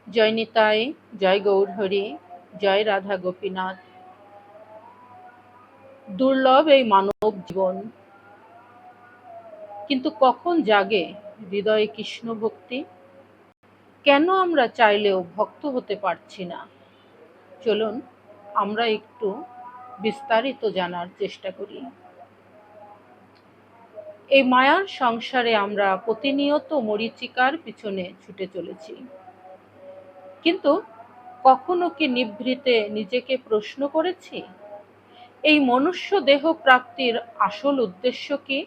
জয় নিতাই, জয় গৌরহরি, জয় রাধা গোপীনাথ। দুর্লভ এই মানব জীবন, কিন্তু কখন জাগে হৃদয়ে কৃষ্ণ ভক্তি? কেন আমরা চাইলেও ভক্ত হতে পারছি না? চলুন আমরা একটু বিস্তারিত জানার চেষ্টা করি। এই মায়ার সংসারে আমরা প্রতিনিয়ত মরীচিকার পিছনে ছুটে চলেছি, কিন্তু কখনো কি নিভৃতে নিজেকে প্রশ্ন করেছি, এই মনুষ্য দেহ প্রাপ্তির আসল উদ্দেশ্য কি?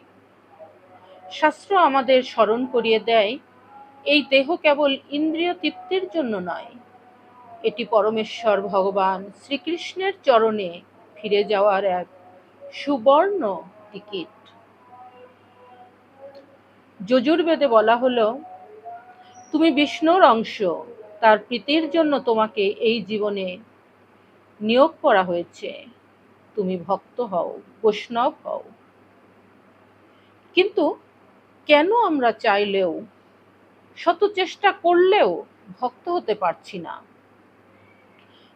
শাস্ত্র আমাদের স্মরণ করিয়ে দেয়, এই দেহ কেবল ইন্দ্রিয় তৃপ্তির জন্য নয়, এটি পরমেশ্বর ভগবান শ্রীকৃষ্ণের চরণে ফিরে যাওয়ার এক সুবর্ণ টিকিট। যজুর্বেদে বলা হলো, তুমি বিষ্ণুর অংশ, তার প্রীতির জন্য তোমাকে এই জীবনে নিয়োগ করা হয়েছে। তুমি ভক্ত হও, বৈষ্ণব হও। কিন্তু কেন আমরা চাইলেও, শত চেষ্টা করলেও ভক্ত হতে পারছি না?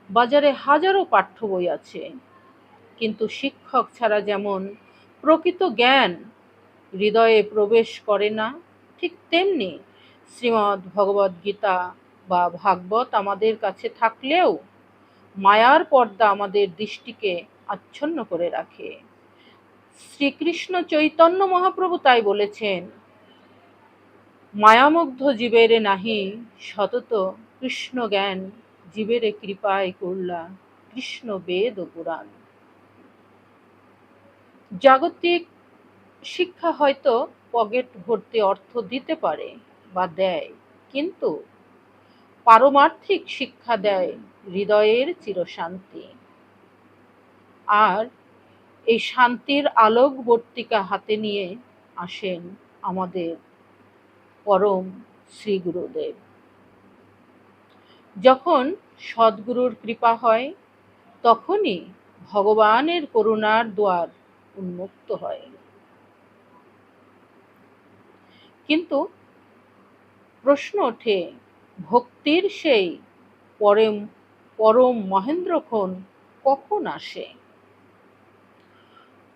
বাজারে হাজারো পাঠ্য বই আছে, কিন্তু শিক্ষক ছাড়া যেমন প্রকৃত জ্ঞান হৃদয়ে প্রবেশ করে না, ঠিক তেমনি শ্রীমদ্ ভগবদ্ গীতা বা ভাগবত আমাদের কাছে থাকলেও মায়ার পর্দা আমাদের দৃষ্টিকে আচ্ছন্ন করে রাখে। শ্রীকৃষ্ণ চৈতন্য মহাপ্রভু তাই বলেছেন, মায়ামুগ্ধ জীবেরে নাহি সতত কৃষ্ণ জ্ঞান, জীবেরে কৃপায় করলা কৃষ্ণ বেদ ও পুরাণ। জাগতিক শিক্ষা হয়তো পকেট ভর্তি অর্থ দিতে পারে বা দেয়, কিন্তু পারমার্থিক শিক্ষা দেয় হৃদয়ের চিরশান্তি। আর এই শান্তির আলোকবর্তিকা হাতে নিয়ে আসেন আমাদের পরম শ্রী গুরুদেব। যখন সদ্গুরুর কৃপা হয়, তখনই ভগবানের করুণার দ্বার উন্মুক্ত হয়। কিন্তু প্রশ্ন ওঠে, ভক্তির সেই পরম পরম মহেন্দ্রক্ষণ কখন আসে?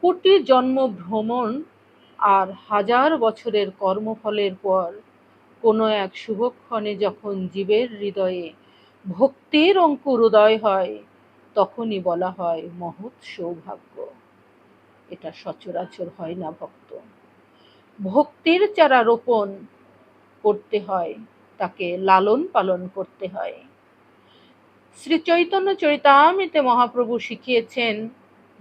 কোটি জন্ম ভ্রমণ আর হাজার বছরের কর্মফলের পর কোনো এক শুভক্ষণে যখন জীবের হৃদয়ে ভক্তির অঙ্কুর উদয় হয়, তখনই বলা হয় মহৎ সৌভাগ্য। এটা সচরাচর হয় না ভক্ত। ভক্তির চারা রোপণ করতে হয়, তাকে লালন পালন করতে হয়। শ্রী চৈতন্য চরিতামৃতে মহাপ্রভু শিখিয়েছেন,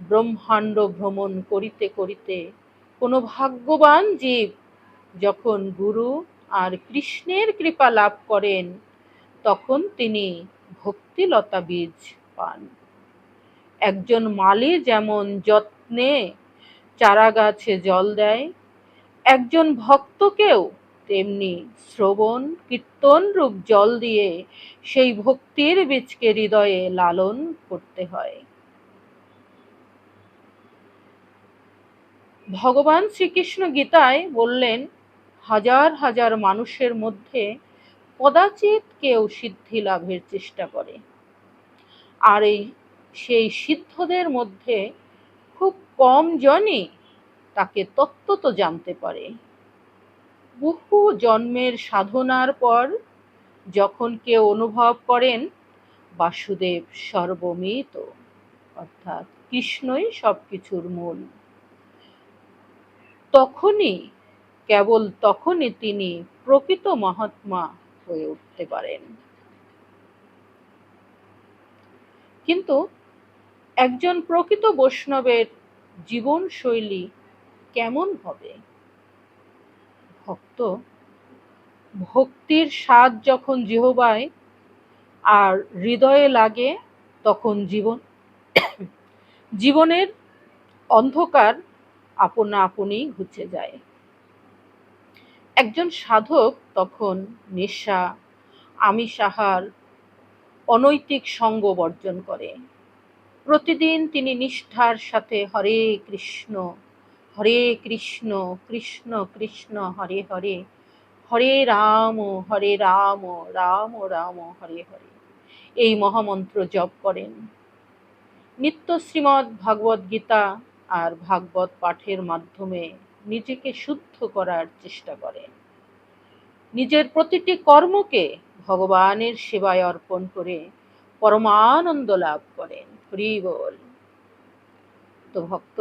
ব্রহ্মাণ্ড ভ্রমণ করিতে করিতে কোনো ভাগ্যবান জীব যখন গুরু আর কৃষ্ণের কৃপা লাভ করেন, তখন তিনি ভক্তিলতা বীজ পান। একজন মালি যেমন যত্নে চারা গাছে জল দেয়, একজন ভক্তকেও তেমনি শ্রবণ কীর্তন রূপ জল দিয়ে সেই ভক্তির বীজকে হৃদয়ে লালন করতে হয়। ভগবান শ্রীকৃষ্ণ গীতায় বললেন, হাজার হাজার মানুষের মধ্যে কদাচিৎ কেউ সিদ্ধি লাভের চেষ্টা করে, আর সেই সিদ্ধদের মধ্যে খুব কম জনই তাকে তত্ত্বত জানতে পারে। বহু জন্মের সাধনার পর যখন কেউ অনুভব করেন বাসুদেব সর্বমিত, অর্থাৎ কৃষ্ণই সবকিছুর মূল, কেবল তখনই তিনি প্রকৃত মহাত্মা হয়ে উঠতে পারেন। কিন্তু একজন প্রকৃত বৈষ্ণবের জীবনশৈলী কেমন হবে? ভক্ত ভক্তির স্বাদ যখন জিহ্বায় আর হৃদয়ে লাগে, তখন জীবনের অন্ধকার আপনা আপনি ঘুচে যায়। একজন সাধক তখন নেশা, আমিষাহার, অনৈতিক সঙ্গ বর্জন করে। প্রতিদিন তিনি নিষ্ঠার সাথে হরে কৃষ্ণ কৃষ্ণ কৃষ্ণ হরে হরে, হরে রাম, রাম রাম হরে হরে এই মহামন্ত্র জপ করেন। নিত্য শ্রীমদ্ ভাগবত গীতা আর ভাগবত পাঠের মাধ্যমে নিজেকে শুদ্ধ করার চেষ্টা করেন। নিজের প্রতিটি কর্মকে ভগবানের সেবায় অর্পণ করে পরমানন্দ লাভ করেন। হরি বল। তো ভক্ত,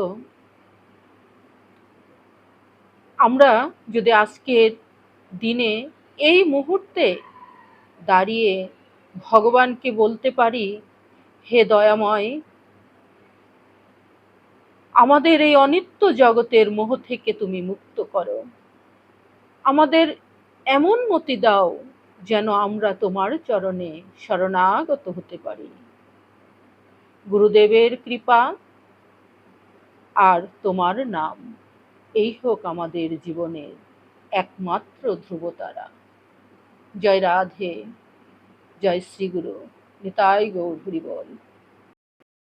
আমরা যদি আজকের দিনে এই মুহূর্তে দাঁড়িয়ে ভগবানকে বলতে পারি, হে দয়াময়, আমাদের এই অনিত্য জগতের মোহ থেকে তুমি মুক্ত করো, আমাদের এমন মতি দাও যেন আমরা তোমার চরণে শরণাগত হতে পারি। গুরুদেবের কৃপা আর তোমার নাম, এই হোক আমাদের জীবনের একমাত্র ধ্রুবতারা। জয় রাধে, জয় শ্রী গুরু, নিতাই গৌর হরি বল।